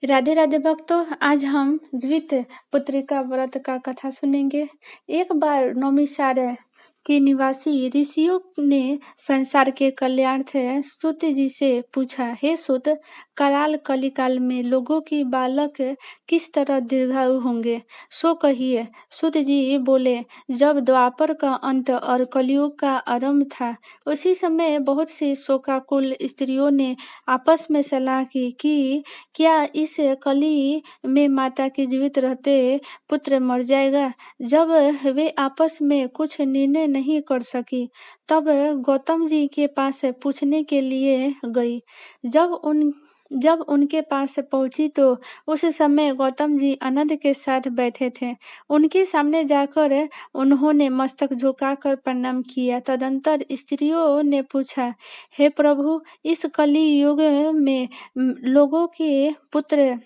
राधे राधे भक्तों। आज हम द्वित पुत्रिका व्रत का कथा सुनेंगे। एक बार नौमिषारण्य के निवासी ऋषियों ने संसार के कल्याणार्थ सूत जी से पूछा, हे सूत, कराल कलिकाल में लोगों की बालक किस तरह दीर्घायु होंगे, सो कहिए। सूत जी बोले, जब द्वापर का अंत और कलयुग का आरंभ था, उसी समय बहुत सी शोकाकुल स्त्रियों ने आपस में सलाह की कि क्या इस कली में माता के जीवित रहते पुत्र मर जाएगा। जब वे आपस में कुछ निर्णय नहीं कर सकी, तब गौतम जी के पास पूछने के लिए गई। जब उनके पास पहुंची तो उस समय गौतम जी आनंद के साथ बैठे थे। उनके सामने जाकर उन्होंने मस्तक झुकाकर प्रणाम किया। तदंतर स्त्रियों ने पूछा, हे प्रभु, इस कली युग में लोगों के पुत्र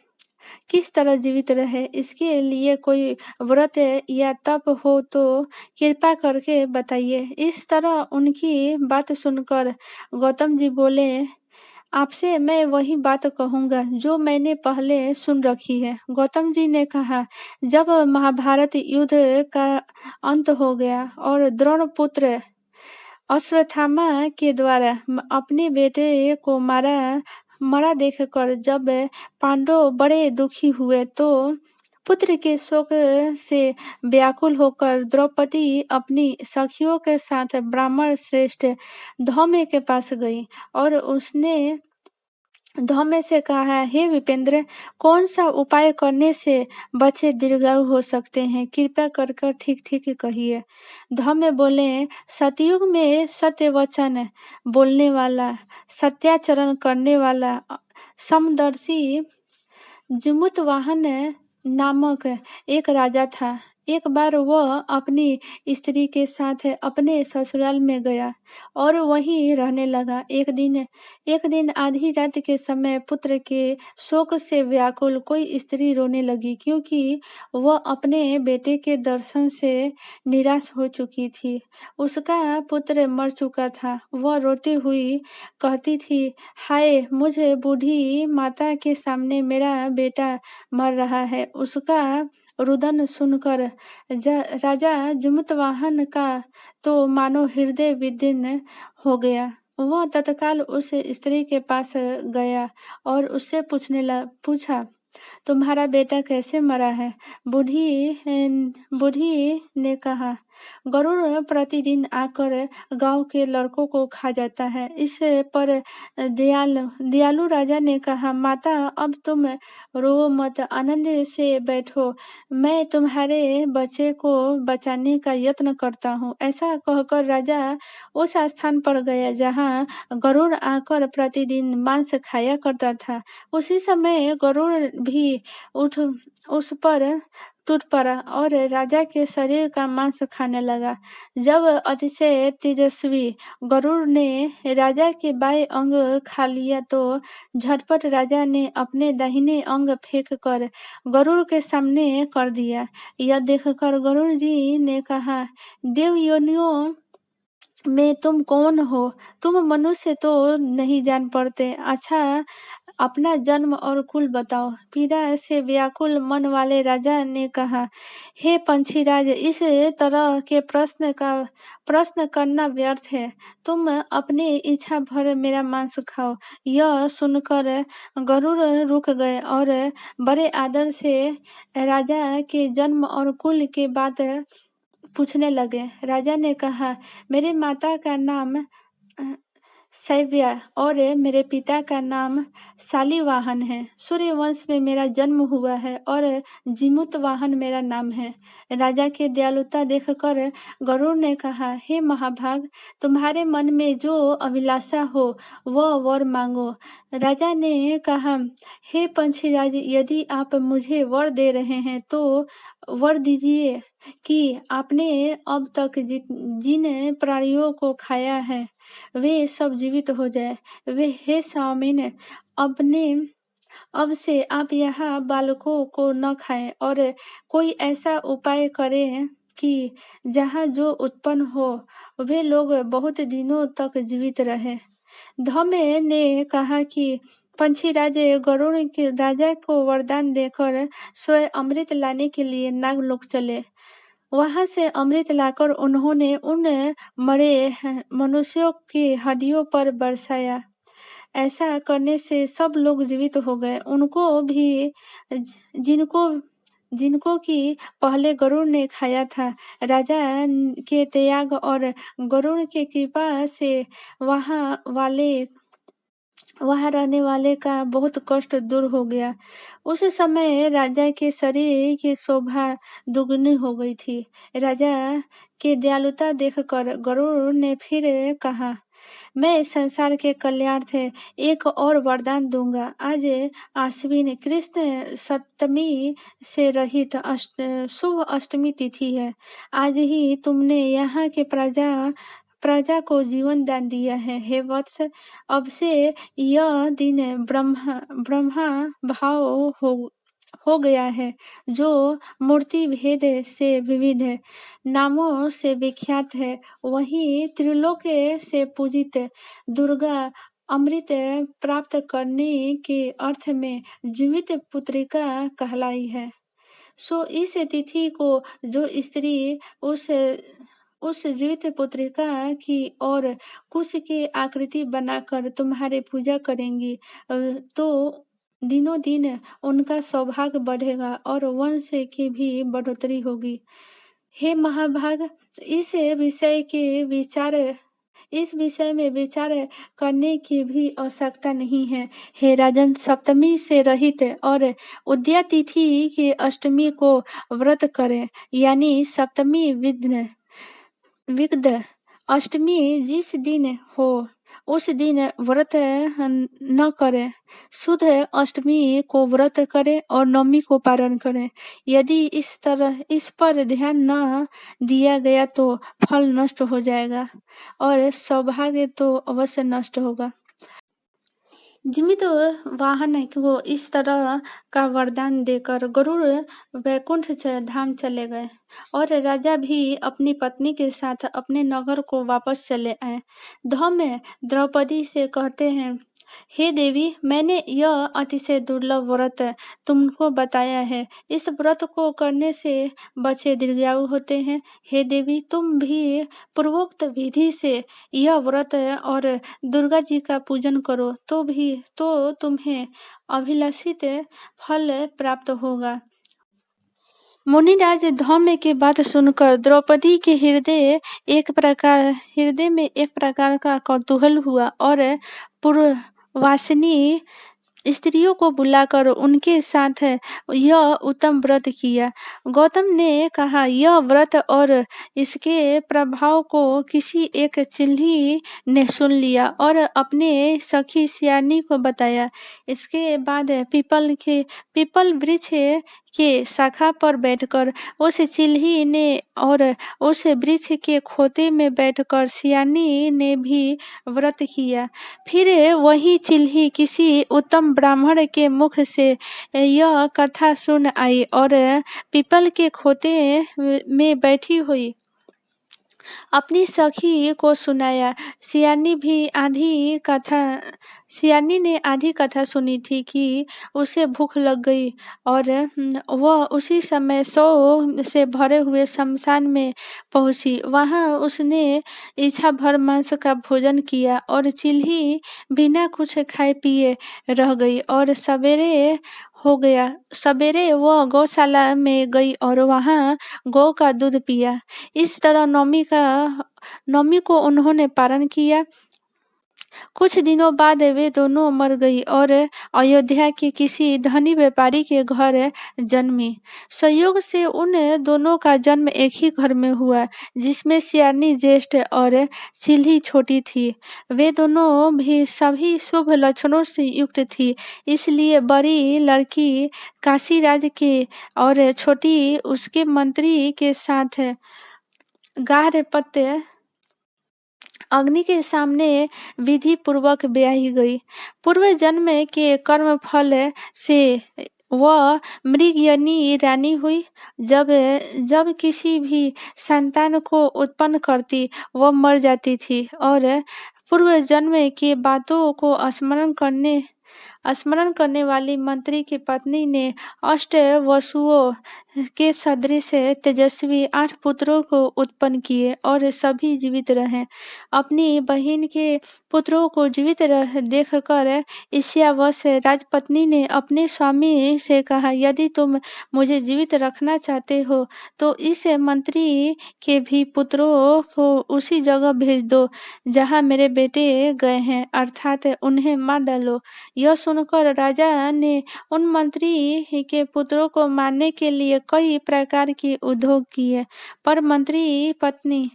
किस तरह जीवित रहे, इसके लिए कोई व्रत या तप हो तो कृपा करके बताइए। इस तरह उनकी बात सुनकर गौतम जी बोले, आपसे मैं वही बात कहूंगा जो मैंने पहले सुन रखी है। गौतम जी ने कहा, जब महाभारत युद्ध का अंत हो गया और द्रोण पुत्र अश्वत्थामा के द्वारा अपने बेटे को मरा देखकर जब पांडव बड़े दुखी हुए, तो पुत्र के शोक से व्याकुल होकर द्रौपदी अपनी सखियों के साथ ब्राह्मण श्रेष्ठ धौम्य के पास गई और उसने धौम्य से कहा, हे विपेंद्र, कौन सा उपाय करने से बच्चे दीर्घायु हो सकते हैं, कृपया कर ठीक ठीक कहिए। धौम्य बोले, सतयुग में सत्य वचन बोलने वाला, सत्याचरण करने वाला समदर्शी जिमुतवाहन नामक एक राजा था। एक बार वह अपनी स्त्री के साथ अपने ससुराल में गया और वहीं रहने लगा। एक दिन आधी रात के समय पुत्र के शोक से व्याकुल कोई स्त्री रोने लगी, क्योंकि वह अपने बेटे के दर्शन से निराश हो चुकी थी। उसका पुत्र मर चुका था। वह रोती हुई कहती थी, हाय, मुझे बूढ़ी माता के सामने मेरा बेटा मर रहा है। उसका रुदन सुनकर राजा जिमुतवाहन का तो मानो हृदय विदीर्ण हो गया। वह तत्काल उस स्त्री के पास गया और उससे पूछा, तुम्हारा बेटा कैसे मरा है। बूढ़ी ने कहा, गरुड़ प्रतिदिन आकर गांव के लड़कों को खा जाता है। इस पर दयालु राजा ने कहा, माता, अब तुम रो मत, आनंद से बैठो, मैं तुम्हारे बच्चे को बचाने का यत्न करता हूँ। ऐसा कहकर राजा उस स्थान पर गया जहाँ गरुड़ आकर प्रतिदिन मांस खाया करता था। उसी समय गरुड़ भी उस पर टूट पड़ा और राजा के शरीर का मांस खाने लगा। जब अतिशय तेजस्वी गरुड़ ने राजा के बाएं अंग खा लिया, तो झटपट राजा ने अपने दाहिने अंग फेंक कर गरुड़ के सामने कर दिया। यह देखकर गरुड़ जी ने कहा, देव योनियों में तुम कौन हो? तुम मनुष्य तो नहीं जान पड़ते। अच्छा, अपना जन्म और कुल बताओ। पीड़ा से व्याकुल मन वाले राजा ने कहा, हे पंछीराज, इस तरह के प्रश्न करना व्यर्थ है। तुम अपनी इच्छा भर मेरा मांस खाओ। यह सुनकर गरुड़ रुक गए और बड़े आदर से राजा के जन्म और कुल के बात पूछने लगे। राजा ने कहा, मेरे माता का नाम शैव्या और मेरे पिता का नाम शालिवाहन है। सूर्यवंश में मेरा जन्म हुआ है और जिमुतवाहन मेरा नाम है। राजा की दयालुता देखकर गरुड़ ने कहा, हे महाभाग, तुम्हारे मन में जो अभिलाषा हो वह वर मांगो। राजा ने कहा, हे पंछीराज, यदि आप मुझे वर दे रहे हैं तो वर दीजिए कि आपने अब तक जिन प्राणियों को खाया है वे सब जीवित हो जाए। हे स्वामिन, अब से आप यहाँ बालकों को न खाएं और कोई ऐसा उपाय करें कि जहाँ जो उत्पन्न हो वे लोग बहुत दिनों तक जीवित रहे। धौम्य ने कहा कि पंछीराज गरुड़ के राजा को वरदान देकर स्वयं अमृत लाने के लिए नागलोक चले। वहां से अमृत लाकर उन्होंने उन मरे मनुष्यों की हड्डियों पर बरसाया। ऐसा करने से सब लोग जीवित हो गए, उनको भी जिनको जिनको कि पहले गरुड़ ने खाया था। राजा के त्याग और गरुड़ के कृपा से वहां रहने वाले का बहुत कष्ट दूर हो गया। उस समय राजा के शरीर की शोभा दुगनी हो गई थी। राजा की दयालुता देखकर गरुड़ ने फिर कहा, मैं इस संसार के कल्याणार्थ एक और वरदान दूंगा। आज आश्विन कृष्ण सप्तमी से रहित शुभ अष्टमी तिथि है। आज ही तुमने यहाँ के प्रजा को जीवन दान दिया है। हे वत्स, अब से यह दिन ब्रह्मा भाव हो गया है, जो मूर्ति भेद से विविध नामों से विख्यात है। वही त्रिलोक से पूजित दुर्गा अमृत प्राप्त करने के अर्थ में जीवित पुत्रिका कहलाई है। सो इस तिथि को जो स्त्री उस जीवित पुत्रिका की और कुश की आकृति बनाकर तुम्हारी पूजा करेंगी, तो दिनों दिन उनका सौभाग्य बढ़ेगा और वंश की भी बढ़ोतरी होगी। हे महाभाग, इस विषय में विचार करने की भी आवश्यकता नहीं है। हे राजन, सप्तमी से रहित और उदया तिथि की अष्टमी को व्रत करें, यानी सप्तमी विग्ध अष्टमी जिस दिन हो उस दिन व्रत न करें। शुद्ध अष्टमी को व्रत करें और नवमी को पारण करें। यदि इस पर ध्यान न दिया गया तो फल नष्ट हो जाएगा और सौभाग्य तो अवश्य नष्ट होगा। जीवित वाहन को इस तरह का वरदान देकर गरुड़ वैकुंठ धाम चले गए और राजा भी अपनी पत्नी के साथ अपने नगर को वापस चले आए। धौम्य द्रौपदी से कहते हैं, हे देवी, मैंने यह अतिशय दुर्लभ व्रत तुमको बताया है। इस व्रत को करने से बच्चे दीर्घायु होते हैं। हे देवी, तुम भी पूर्वोक्त विधि से यह व्रत और दुर्गा जी का पूजन करो, तो तुम्हें अभिलाषित फल प्राप्त होगा। मुनिराज धौम्य की बात सुनकर द्रौपदी के हृदय में एक प्रकार का कौतूहल हुआ और पूर्ववासिनी स्त्रियों को बुलाकर उनके साथ यह उत्तम व्रत किया। गौतम ने कहा, यह व्रत और इसके प्रभाव को किसी एक चिल्ही ने सुन लिया और अपने सखी सियानी को बताया। इसके बाद पीपल वृक्ष के शाखा पर बैठकर उस चिल्ही ने और उस वृक्ष के खोते में बैठकर सियानी ने भी व्रत किया। फिर वही चिल्ही किसी उत्तम ब्राह्मण के मुख से यह कथा सुन आई और पीपल के खोते में बैठी हुई अपनी सखी को सुनाया। सियानी ने आधी कथा सुनी थी कि उसे भूख लग गई और वह उसी समय 100 से भरे हुए शमशान में पहुंची। वहां उसने इच्छा भर मांस का भोजन किया और चिल्ही बिना कुछ खाए पिए रह गई और सवेरे वह गौशाला में गई और वहां गौ का दूध पिया। इस तरह नवमी को उन्होंने पारण किया। कुछ दिनों बाद वे दोनों मर गई और अयोध्या के किसी धनी व्यापारी के घर जन्मी। संयोग से उन दोनों का जन्म एक ही घर में हुआ, जिसमें सियानी ज्येष्ठ और चिल्ही छोटी थी। वे दोनों भी सभी शुभ लक्षणों से युक्त थी, इसलिए बड़ी लड़की काशीराज के और छोटी उसके मंत्री के साथ गार्हपत्य अग्नि के सामने विधि पूर्वक ब्याही गई। पूर्व जन्म के कर्म फल से वह मृगयनी रानी हुई। जब किसी भी संतान को उत्पन्न करती, वह मर जाती थी और पूर्व जन्म के बातों को स्मरण करने वाली मंत्री की पत्नी ने अष्ट वसुओं के सदृश तेजस्वी 8 पुत्रों को उत्पन्न किए और सभी जीवित रहे। अपनी बहन के पुत्रों को जीवित देखकर ईर्ष्यावश राजपत्नी ने अपने स्वामी से कहा, यदि तुम मुझे जीवित रखना चाहते हो तो इस मंत्री के भी पुत्रों को उसी जगह भेज दो जहां मेरे बेटे गए हैं, अर्थात उन्हें मार डालो। यह सुनकर राजा ने उन मंत्री के पुत्रों को मारने के लिए कई प्रकार के उद्योग किए, पर मंत्री पत्नी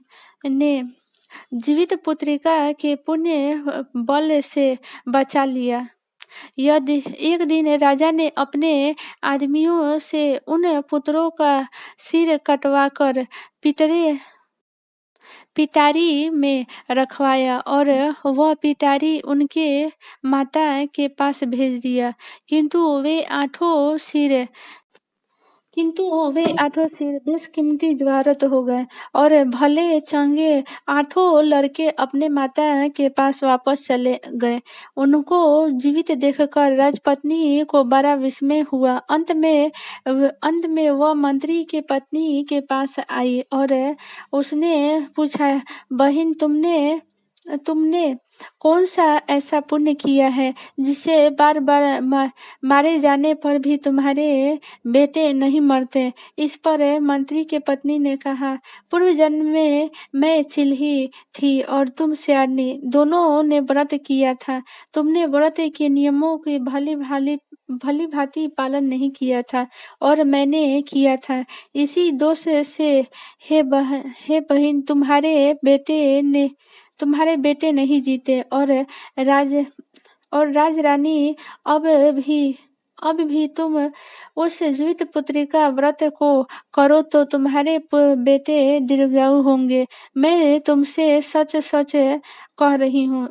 ने जीवित पुत्रिका के पुण्य बल से बचा लिया। एक दिन राजा ने अपने आदमियों से उन पुत्रों का सिर कटवाकर पिटारी में रखवाया और वह पिटारी उनके माता के पास भेज दिया, किंतु वे आठों सिर बेशकीमती जवाहरत हो गए और भले चंगे आठों लड़के अपने माता के पास वापस चले गए। उनको जीवित देखकर राजपत्नी को बड़ा विस्मय हुआ। अंत में वह मंत्री के पत्नी के पास आई और उसने पूछा, बहन, तुमने कौन सा ऐसा पुण्य किया है जिससे बार बार मारे जाने पर भी तुम्हारे बेटे नहीं मरते? इस पर मंत्री के पत्नी ने कहा, पूर्व जन्म में मैं चिल्ही थी और तुम सियानी, दोनों ने व्रत किया था। तुमने व्रत के नियमों की भली भांति पालन नहीं किया था और मैंने किया था। इसी दोष से हे बहन, तुम्हारे बेटे नहीं जीते और राजरानी, अब भी तुम उस जीवित पुत्री का व्रत को करो तो तुम्हारे बेटे दीर्घायु होंगे। मैं तुमसे सच सच कह रही हूँ।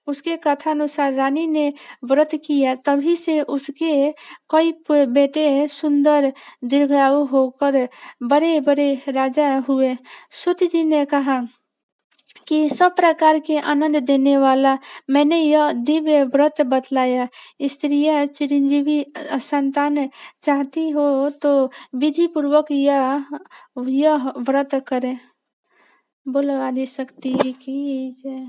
उसके कथानुसार रानी ने व्रत किया, तभी से उसके कई बेटे सुंदर दीर्घायु होकर बड़े बड़े राजा हुए। सूत जी ने कहा कि सब प्रकार के आनंद देने वाला मैंने यह दिव्य व्रत बतलाया। स्त्रियां चिरंजीवी संतान चाहती हो तो विधि पूर्वक यह व्रत करें। बोलो आदि शक्ति की जय।